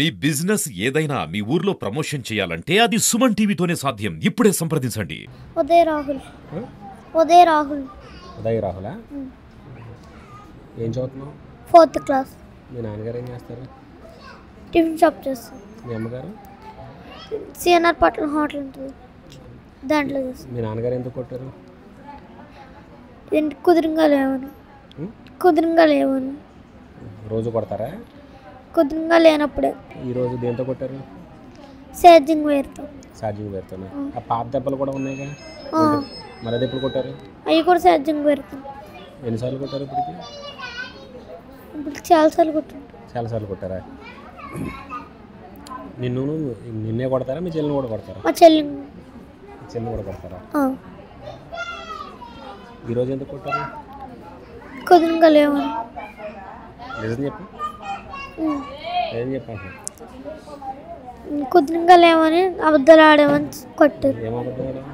మీ business ఏదైనా మీ ఊర్లో promotion చేయాలంటే అది సుమన్ టీవీతోనే సాధ్యం. ఇప్పుడే సంప్రదించండి. ఉదయ్ రాహుల్. ఉదయ్ రాహుల్. ఉదయ్ రాహులా? ఏం చదువుతున్నావు? 4th class. మీ నాన్నగారు ఏం చేస్తారు? టిఫిన్ షాప్ చేస్తారు. మీ అమ్మగారు? సిఎన్ఆర్ పట్ల హోటల్ ఉంటుంది, దాంట్లో చేస్తారు. మీ నాన్నగారు ఎందుకు కొట్టారు? కుదురుగా లేవను. కుదురుగా లేవను. రోజు కొడతారా? కుదురుగా లేనప్పుడే. ఈరోజు దేంతో కొట్టారు? ఛార్జింగ్ వైర్తో. ఛార్జింగ్ వైర్తోనే. ఆ పాత దెబ్బలు కూడా ఉన్నాయిగా, మరి అది ఎప్పుడు కొట్టారు? అవి కూడా ఛార్జింగ్ వైర్తో. ఎన్నిసార్లు కొట్టారు ఇప్పటికి? ఇప్పుడు చాలాసార్లు కొట్టారు. చాలాసార్లు కొట్టారా? నిన్నే కొడతారా, మీ చెల్లిని కూడా కొడతారా? మా చెల్లిని కూడా కొడతారా? ఈరోజు ఎందుకు కొట్టారు? కుదురుగా లేవను. నిజం చెప్పు. ఏం చెప్పాను? కుదురుగా లేవని అబద్ధాలు ఆడేమని కొట్టారు. ఏం అబద్ధం ఆడావు?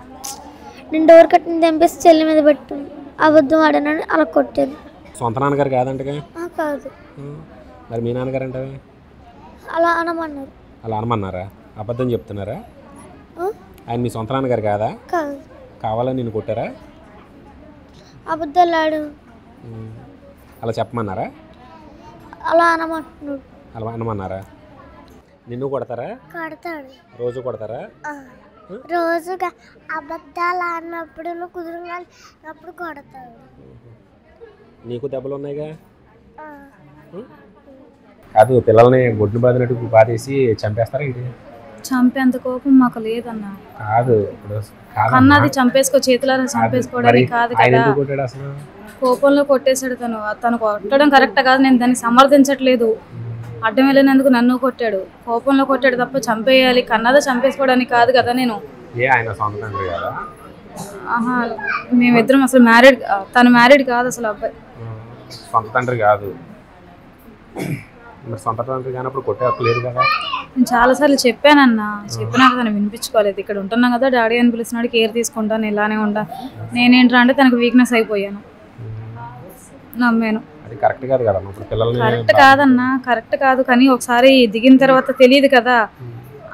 నేను డోర్ కట్టిన తెంపేసి చెల్లి మీద పెట్టు అబద్ధం ఆడానని అలా కొట్టారు. సొంత నాన్నగారు కాదంటగా? కాదు. మరి మీ నాన్నగారు అంటే అలా అనమన్నారు. అలా అనమన్నారా? అబద్ధం చెప్తున్నారా? ఆయన మీ సొంత నాన్నగారు కాదా? కాదు. కావాలని నేను కొట్టారా? అబద్ధాలు ఆడు అలా చెప్పమన్నారా? అలా అనమంటున్నాడు. అలా అనమన్నారా? నిన్ను కొడతారా? కొడతాడు. రోజు కొడతారా? రోజుగా అబద్ధాలు ఆడినప్పుడు కుదురుగా అప్పుడు కొడతాడు. నీకు దెబ్బలు ఉన్నాయిగా? కాదు, పిల్లల్ని గొడ్డు బాదినట్టు బాధేసి చంపేస్తారా ఏంటి? చంపేంత కోపం మాకు లేదన్నా. కాదు, ఇప్పుడు అన్నది చంపేసుకో, చేతులారా చంపేసుకోవడానికి కాదు కదా. కొట్టాడు అసలు? కోపంలో కొట్టేశాడు. తను కొట్టడం కరెక్ట్ కాదు, నేను దాన్ని సమర్థించట్లేదు. అడ్డం వెళ్ళినందుకు నన్ను కొట్టాడు, కోపంలో కొట్టాడు తప్ప చంపేయాలి కన్నదా చంపేసుకోవడానికి కాదు కదా. నేను ఆహా, మేమిద్దరం అసలు మ్యారీడ్, తను మ్యారీడ్ కాదు అసలు. అబ్బాయి సొంత తండ్రి కాదు. సొంత తండ్రి కానప్పుడు కొట్టే హక్కు లేదు కదా. నేను చాలాసార్లు చెప్పానన్నా, చెప్పినాక తను వినిపించుకోలేదు. ఇక్కడ ఉంటున్నాం కదా, డాడీ అని పిలిచినాడు, కేర్ తీసుకుంటాను, ఇలానే ఉంటా. నేనేంట్రా అంటే తనకు వీక్నెస్ అయిపోయాను, నమ్మాను. కరెక్ట్ కాదు కదా. కరెక్ట్ కాదన్నా, కరెక్ట్ కాదు. కానీ ఒకసారి దిగిన తర్వాత తెలియదు కదా,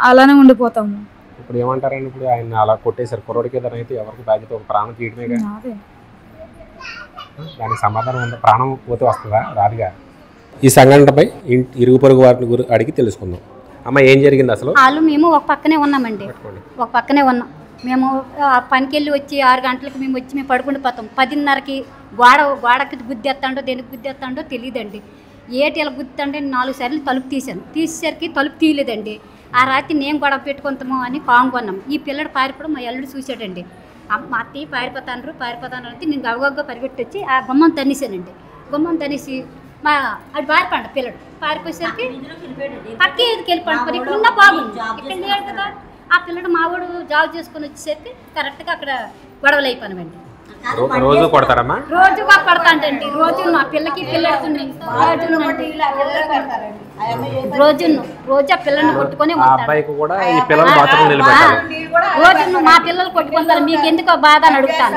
అలానే ఉండిపోతాము. ఇప్పుడు ఏమంటారండి? ఇప్పుడు ఆయన అలా కొట్టేశారు, కుర్రోడికి ఏదైనా అయితే ఎవరికి బాధ్యత? ఒక ప్రాణం తీయడమే కదా. దానికి సమాధానం ఉందా? ప్రాణం పోతే వస్తుందా? రాదుగా. ఈ సంఘటనపై ఇరుగు పొరుగు వారిని అడిగి తెలుసుకుందాం. అమ్మ, ఏం జరిగింది అసలు? వాళ్ళు మేము ఒక పక్కనే ఉన్నామండి, ఒక పక్కనే ఉన్నాం. మేము పనికి వెళ్ళి వచ్చి 6 గంటలకు మేము పడుకుండి పోతాం. 10:30కి గోడకి గుద్దెత్తాడో దేనికి గుద్దెత్తాడో తెలియదండి. ఏటి ఇలా గుద్దుతాండే 4 సార్లు తలుపు తీసేసరికి తలుపు తీయలేదండి. ఆ రాత్రి నేను గొడవ పెట్టుకుంటాము అని కాంగొన్నాం. ఈ పిల్లడు పారిపోవడం మా అల్లుడు చూశాడండి. మా అత్తయ్య పారిపోతాను అంటే నేను గవగగా పరిగెట్టి వచ్చి ఆ గుమ్మం తన్నేసానండి. గుమ్మం తన్నేసి అది పారిపోండి పిల్లడు. పారిపోయేసరికి పక్కి వెళ్ళిపోండి. ఇక్కడ ఉన్నా బాగుంది, ఇక్కడ లేడు కదా. ఆ పిల్లడు మావాడు జాబ్ చేసుకుని వచ్చేసరికి కరెక్ట్గా అక్కడ గొడవలు అయిపోయినామండి. రోజు కొడతారమ్మా? రోజుగా కొడతాంటండి. రోజు మా పిల్లకి పిల్లడు రోజు ఆ పిల్లల్ని కొట్టుకొని రోజు మా పిల్లలు కొట్టుకుంటారు. మీకు ఎందుకో బాధ అని అడుగుతాను.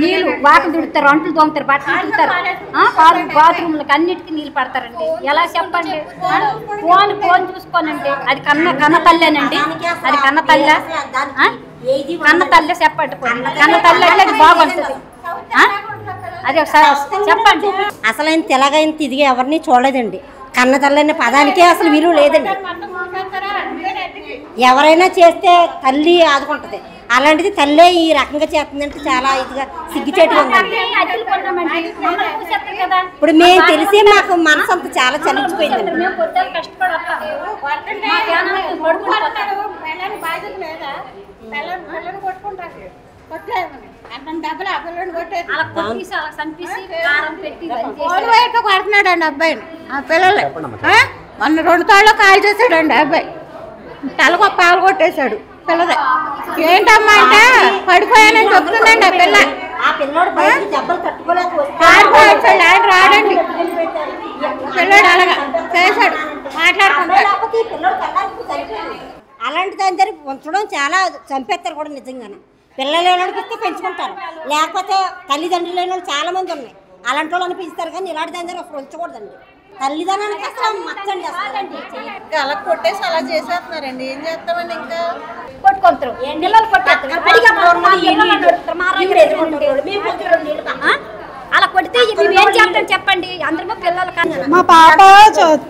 నీళ్ళు వాటర్ తుడుతారు, అంట్లు తోముతారు, బట్టలు తుడుతారు, బాత్రూమ్లకు అన్నిటికీ నీళ్ళు పడతారండి. ఎలా చెప్పండి? ఫోన్ చూసుకోనండి. అది కన్న తల్లేనండి, అది కన్న తల్లే. కన్న తల్లే చెప్పండి. కన్న తల్లి అంటే అది బాగుంటుంది. అది ఒకసారి చెప్పండి. అసలు ఆయన తెలగైన తిరిగి ఎవరిని చూడలేదండి. కన్న తల్లి అనే పదానికే అసలు విలువ లేదండి. ఎవరైనా చేస్తే తల్లి ఆదుకుంటుంది, అలాంటిది తల్లే ఈ రకంగా చేస్తుందంటే చాలా ఇదిగా సిగ్గుచేటుగా ఉందండి. ఇప్పుడు మేము తెలిసి మాకు మనసు అంతా చాలా చలించిపోయిందండి. కొడుతున్నాడండి అబ్బాయిని. ఆ పిల్లలు మొన్న 2 తాళ్ళు కాల్ చేశాడండి అబ్బాయి. తలకు పాలు కొట్టేశాడు పిల్లదే. ఏంటమ్మా అంటే పడిపోయానని చెప్తుందండి ఆ పిల్ల. పారిపోయాడు, ఆయన రాడండి. పిల్లడు అలాగా చేశాడు, మాట్లాడుకుంటాడు. అలాంటి దాని దగ్గర ఉంచడం చాలా చంపేస్తారు కూడా నిజంగానే. పిల్లలు లేనిస్తే పెంచుకుంటారు, లేకపోతే తల్లిదండ్రులు లేని వాళ్ళు చాలా మంది ఉన్నాయి. అలాంటి వాళ్ళు అనిపిస్తారు, కానీ ఇలాంటి దాని దగ్గర అసలు ఉంచకూడదండి. తల్లిదండ్రులకి అసలు మచ్చండి అలా కొట్టేసి అలా చేసేస్తున్నారండి. ఏం చేస్తామండి ఇంకా కొట్టుకుంటారు పిల్లలు అలా కొడితే మేము ఏం చేస్తాం చెప్పండి. అందరూ పిల్లలు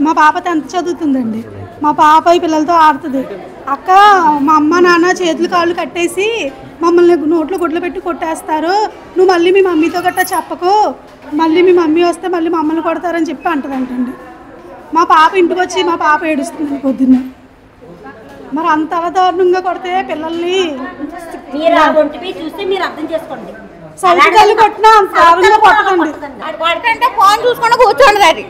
మా పాప 10th చదువుతుందండి. మా పాప ఈ పిల్లలతో ఆడుతుంది. అక్క మా అమ్మ నాన్న చేతులు కాళ్ళు కట్టేసి మమ్మల్ని నోట్లో గుడ్లు పెట్టి కొట్టేస్తారు, నువ్వు మళ్ళీ మీ మమ్మీతో గట్టా చెప్పకు, మళ్ళీ మీ మమ్మీ వస్తే మళ్ళీ మమ్మల్ని కొడతారని చెప్పి అంటదంటండి. మా పాప ఇంటికి వచ్చి మా పాప ఏడుస్తుంది పొద్దున్న. మరి అంత దారుణంగా కొడితే పిల్లల్ని చూస్తే మీరు అర్థం చేసుకోండి. సైకిల్ కొట్టినా దారుణంగా కొట్టదండి. కొడుతుంటే ఫోన్ చూసుకుంటూ కూర్చోండి. అది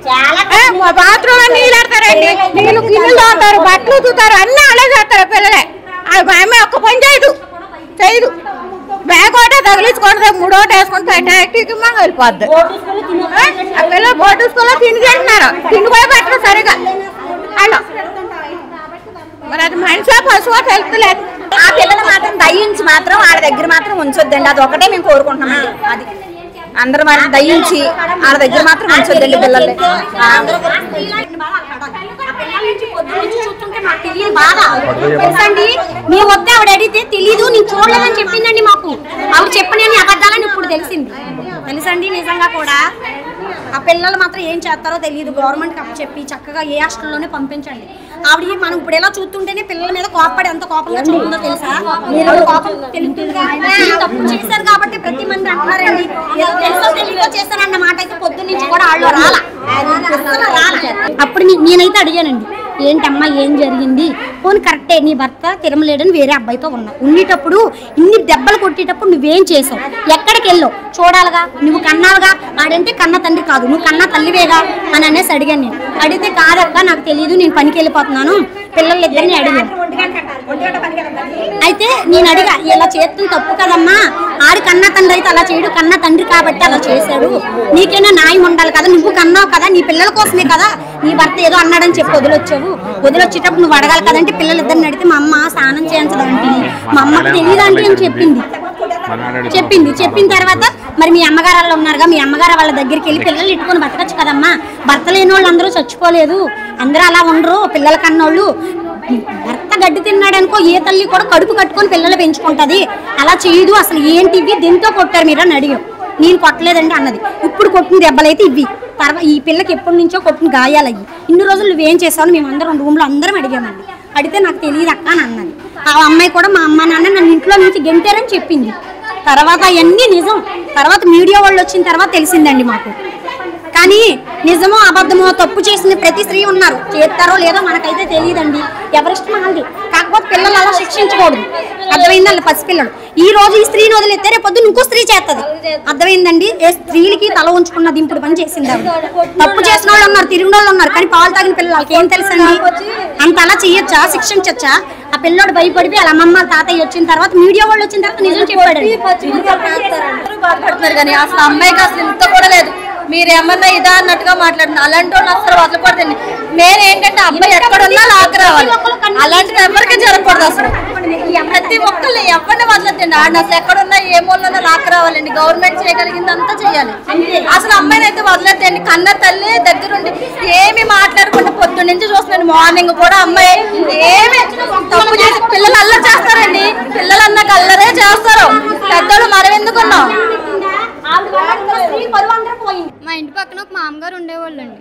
బాత్రూమ్ నీళ్ళు ఆడతారండి, నీళ్ళు గిన్నెలు తోతారు, బట్టలు తూతారు, అన్నీ అలా చేస్తారు పిల్లలే. అది ఆమె ఒక్క పని చేయదు. బ్యాగ్ ఒకటే తగిలించుకుంటుంది, 3 ఒకటి వేసుకుంటే టాక్టీకి మనం వెళ్ళిపోద్ది. ఆ పిల్లలు బోర్డు స్కూల్లో తిని తింటున్నారు, తిండి కూడా పెట్టరు సరిగా. అలా మరి అది మనిషి పశువు తెలుస్తలేదు. ఆ పిల్లలు మాత్రం దయించి మాత్రం వాళ్ళ దగ్గర మాత్రం ఉంచొద్దండి. అది ఒకటే మేము కోరుకుంటున్నామండి. అది అందరూ వాళ్ళని దయించి వాళ్ళ దగ్గర మాత్రం ఉంచొద్దండి పిల్లల్ని. మేము వద్ద ఆవిడ అడిగితే తెలీదు, నేను చూడలేదని చెప్పిందండి. మాకు ఆవిడ చెప్పని అబద్ధాలని ఇప్పుడు తెలిసింది. తెలుసండి నిజంగా కూడా ఆ పిల్లలు మాత్రం ఏం చేస్తారో తెలియదు. గవర్నమెంట్కి అప్పు చెప్పి చక్కగా ఏ హాస్టల్లోనే పంపించండి. ఆవిడ మనం ఇప్పుడు ఎలా చూస్తుంటేనే పిల్లల మీద కోపడి ఎంత కోపంగా చూస్తుందో తెలుసా? తప్పు చేశారు కాబట్టి ప్రతి మంది అంటున్నారండి. తెలుసో తెలియదో చేశారన్న మాట అయితే పొద్దున్న నుంచి కూడా వాళ్ళు రాలా. అప్పుడు నేనైతే అడిగానండి, ఏంటమ్మా ఏం జరిగింది? పోనీ కరెక్టే, నీ భర్త తిరమలేడని వేరే అబ్బాయితో ఉండేటప్పుడు ఇన్ని దెబ్బలు కొట్టేటప్పుడు నువ్వేం చేసావు? ఎక్కడికి వెళ్ళావు చూడాలిగా, నువ్వు కన్నావుగా. ఆడంటే కన్న తండ్రి కాదు, నువ్వు కన్నా తల్లివేగా అని అనేసి అడిగాను. నేను అడిగితే కాదక్క నాకు తెలియదు, నేను పనికి వెళ్ళిపోతున్నాను, పిల్లలిద్దరిని అడిగాను. అయితే నేను అడిగా, ఇలా చేస్తుంది తప్పు కదమ్మా, ఆడి కన్నా తండ్రి అయితే అలా చేయడు, కన్నా తండ్రి కాబట్టి అలా చేశాడు, నీకైనా న్యాయం ఉండాలి కదా, నువ్వు కన్నావు కదా, నీ పిల్లల కోసమే కదా నీ భర్త ఏదో అన్నాడని చెప్పి వదిలొచ్చావు, వదిలొచ్చేటప్పుడు నువ్వు అడగాలి కదంటే పిల్లలిద్దరిని అడిగితే మా అమ్మ స్నానం చేయించదంటే మా అమ్మకి తెలియదంటే అని చెప్పిన తర్వాత మరి మీ అమ్మగారు వాళ్ళు ఉన్నారుగా, మీ అమ్మగారు వాళ్ళ దగ్గరికి వెళ్ళి పిల్లలు ఇట్టుకొని బతకచ్చు కదమ్మా, భర్త లేని వాళ్ళు అందరూ చచ్చిపోలేదు, అందరూ అలా ఉండరు, పిల్లల కన్నోళ్ళు. భర్త గడ్డి తిన్నాడు అనుకో ఏ తల్లి కూడా కడుపు కట్టుకొని పిల్లలు పెంచుకుంటది, అలా చేయదు, అసలు ఏంటివి దీంతో కొట్టారు మీరు అని అడిగాం. నేను కొట్టలేదండి అన్నది. ఇప్పుడు కొట్టిన దెబ్బలైతే ఇవి, తర్వాత ఈ పిల్లకి ఎప్పటి నుంచో కొట్టిన గాయాలయ్యి. ఇన్ని రోజులు నువ్వేం చేసావు మేము అందరం రూమ్లో అందరం అడిగామండి. అడిగితే నాకు తెలియదు అక్క అని అన్నది. ఆ అమ్మాయి కూడా మా అమ్మ నాన్న నన్ను ఇంట్లో నుంచి గెంటారని చెప్పింది. తర్వాత అవన్నీ నిజం, తర్వాత మీడియా వాళ్ళు వచ్చిన తర్వాత తెలిసిందండి మాకు. కానీ నిజమో అబద్ధమో తప్పు చేసిన ప్రతి స్త్రీ ఉన్నారు, చేస్తారో లేదో మనకైతే తెలియదండి, ఎవరిష్టం వాళ్ళది. కాకపోతే పిల్లలు అలా శిక్షించకూడదు, అర్థమైందండి. పసిపిల్లలు ఈ రోజు ఈ స్త్రీని వదిలేస్తే రేపు పొద్దున్న ఇంకో స్త్రీ చేస్తుంది, అర్థమైందండి. ఏ స్త్రీలకి తల ఉంచుకున్న దింపుడు పని చేసింది ఆవిడ. తప్పు చేసిన వాళ్ళు ఉన్నారు, తిరిగిన వాళ్ళు ఉన్నారు, కానీ పాలు తాగిన పిల్లలు వాళ్ళకి ఏం తెలుసండి? అంత అలా చెయ్యొచ్చా, శిక్షించచ్చా? ఆ పిల్లోడు భయపడిపోయి వాళ్ళ అమ్మమ్మ తాతయ్య వచ్చిన తర్వాత మీడియా వాళ్ళు వచ్చిన తర్వాత నిజం చెప్పాడు. బాధపడుతున్నారు కానీ అసలు అమ్మాయికి అసలు ఇంత కూడా లేదు. మీరు ఏమన్నా ఇదా అన్నట్టుగా మాట్లాడుతున్నారు. అలాంటి వాళ్ళు అసలు వదలకూడదండి. నేను ఏంటంటే అబ్బాయి ఎక్కడున్నా లాక్ రావాలి, అలాంటిది ఎవరికి జరగకూడదు. అసలు ప్రతి ఒక్కళ్ళు ఎవరిని వదలద్దండి. ఆడిని అసలు ఎక్కడున్నా ఏ మూలన్నా లాక్ రావాలండి. గవర్నమెంట్ చేయగలిగింది అంతా చేయాలి. అసలు అమ్మాయిని అయితే వదలద్దండి. కన్న తల్లి దగ్గరుండి ఏమి మాట్లాడకుండా పొద్దున్న నుంచి చూస్తున్నాను. మార్నింగ్ కూడా అమ్మాయి ఏమి తప్పు చేసి పిల్లలు అల్లరి చేస్తారండి. పిల్లలు అన్నాక అల్లరే చేస్తారు, పెద్దలు మనం ఎందుకున్నాం. మా ఇంటి పక్కన ఒక మామగారు ఉండేవాళ్ళండి.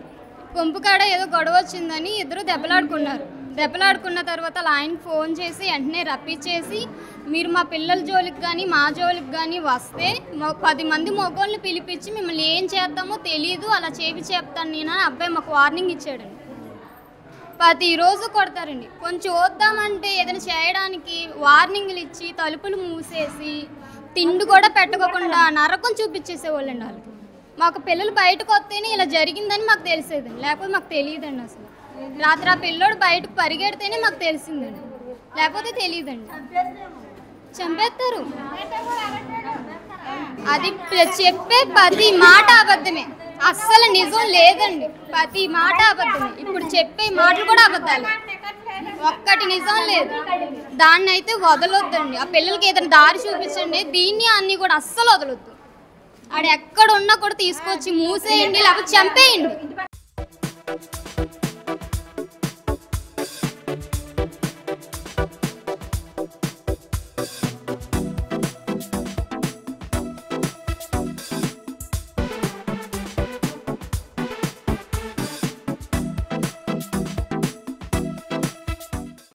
పంపు కాడ ఏదో గొడవ వచ్చిందని ఇద్దరు దెబ్బలాడుకున్న తర్వాత ఆయనకి ఫోన్ చేసి వెంటనే రప్పించేసి, మీరు మా పిల్లల జోలికి కానీ మా జోలికి కానీ వస్తే 10 మంది మగోళ్ళని పిలిపించి మిమ్మల్ని ఏం చేద్దామో తెలియదు, అలా చేపి చెప్తాను నేను అని అబ్బాయి మాకు వార్నింగ్ ఇచ్చాడండి. ప్రతిరోజు కొడతారండి. కొంచెం వద్దామంటే ఏదైనా చేయడానికి వార్నింగ్లు ఇచ్చి తలుపులు మూసేసి తిండి కూడా పెట్టుకోకుండా నరకం చూపించేసేవాళ్ళండి వాళ్ళకి. మాకు పిల్లలు బయటకు వస్తేనే ఇలా జరిగిందని మాకు తెలిసేదండి, లేకపోతే మాకు తెలియదండి. అసలు రాత్రి ఆ పిల్లోడు బయటకు పరిగెడితేనే మాకు తెలిసిందండి, లేకపోతే తెలియదండి. చంపేస్తారు. అది చెప్పే ప్రతి మాట అబద్ధమే, అస్సలు నిజం లేదండి. ప్రతి మాట అబద్ధమే. ఇప్పుడు చెప్పే మాటలు కూడా అబద్ధాలు, ఒక్కటి నిజం లేదు. దాన్ని అయితే వదలొద్దండి. ఆ పిల్లలకి ఏదైనా దారి చూపించండి. దీన్ని అన్ని కూడా అస్సలు వదలొద్దు. ఆడ ఎక్కడ ఉన్నా కూడా తీసుకొచ్చి మూసేయండి, లేకపోతే చంపేయండి.